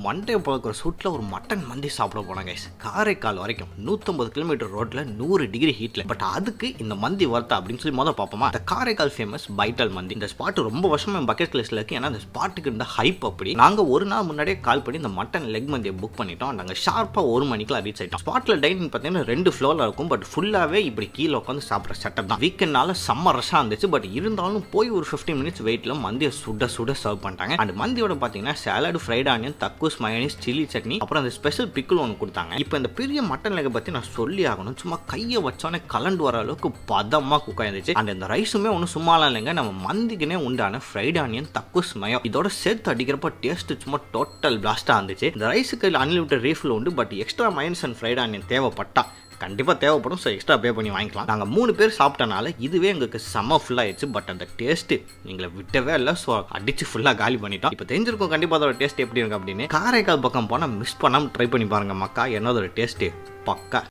Monday பார்க்குற சூட்டில் ஒரு மட்டன் மந்தி சாப்பிட போனேன் கைஸ். காரைக்கால் வரைக்கும் 150 கிலோமீட்டர் ரோட்டில் 100 டிகிரி ஹீட்டில். பட் அதுக்கு இந்த மந்தி வர்த்தா அப்படின்னு சொல்லி முதல்ல பார்ப்போமா. இந்த காரைக்கால் ஃபேமஸ் பைட்டல் மந்தி. இந்த ஸ்பாட் ரொம்ப வருஷமா என் பக்கெட் லிஸ்ட்ல இருக்கு. ஏன்னா இந்த ஸ்பாட்டுக்கு இருந்த ஹைப் அப்படி. நாங்கள் ஒரு நாள் முன்னாடியே கால் பண்ணி இந்த மட்டன் லெக் மந்தியை புக் பண்ணிட்டோம். நாங்கள் ஷார்ப்பாக 1 மணிக்கெலாம் ரீச் ஆகிட்டோம். ஸ்பாட்டில் டைனிங் பார்த்தீங்கன்னா 2 ஃப்ளோரில் இருக்கும். பட் ஃபுல்லாகவே இப்படி கீழே உட்காந்து சாப்பிட்ற செட்டப் தான். வீக்கெண்ட்னால செம்ம ரஷ்ஷாக இருந்துச்சு. பட் இருந்தாலும் போய் ஒரு 15 மினிட்ஸ் வெயிட்டில் மந்தியை சுட சுட சர்வ் பண்ணிட்டாங்க. அண்ட் மந்தியோட பார்த்தீங்கன்னா சாலட், ஃப்ரைட் ஆனியன், தக்கூஸ், மயோனைஸ், சில்லி சட்னி, அப்புறம் அந்த ஸ்பெஷல் பிக்கிள் ஒன்று கொடுத்தாங்க. இப்போ இந்த பெரிய மட்டன் லெக்கை பற்றி நான் சொல்லி ஆகணும். சும்மா கையை வச்சோன்னே கலண்டு வர அளவுக்கு பதமாக குக் ஆயிருந்துச்சு. அண்ட் இந்த ரைஸுமே ஒன்றும் சும்மாலாம் இல்லைங்க. நம்ம மந்திக்குனே உண்டான ஃப்ரைட் ஆனியன், தக்கூஸ், மயோ இதோட சேர்த்து அடிக்கிறப்ப டேஸ்ட் சும்மா டோட்டல் பிளாஸ்டாக இருந்துச்சு. இந்த ரைஸுக்கு அன்லிமிட்டட் ரீஃபில் உண்டு. But extra mayonnaise and freight onion தேவைப்பட்டா கண்டிப்பாக தேவைப்படும். ஸோ எக்ஸ்ட்ரா பே பண்ணி வாங்கிக்கலாம். நாங்கள் 3 பேர் சாப்பிட்டனால இதுவே எங்களுக்கு செம்ம ஃபுல்லாகிடுச்சு. பட் அந்த டேஸ்ட்டு எங்களை விட்டவே இல்லை. ஸோ அடிச்சு ஃபுல்லாக காலி பண்ணிட்டோம். இப்போ தெரிஞ்சிருக்கும் கண்டிப்பாக அதோட டேஸ்ட் எப்படி இருக்கு அப்படின்னு. காரைக்கால் பக்கம் போனால் மிஸ் பண்ணாமல் ட்ரை பண்ணி பாருங்கள் மக்கா. என்னோட டேஸ்ட்டு பக்கா.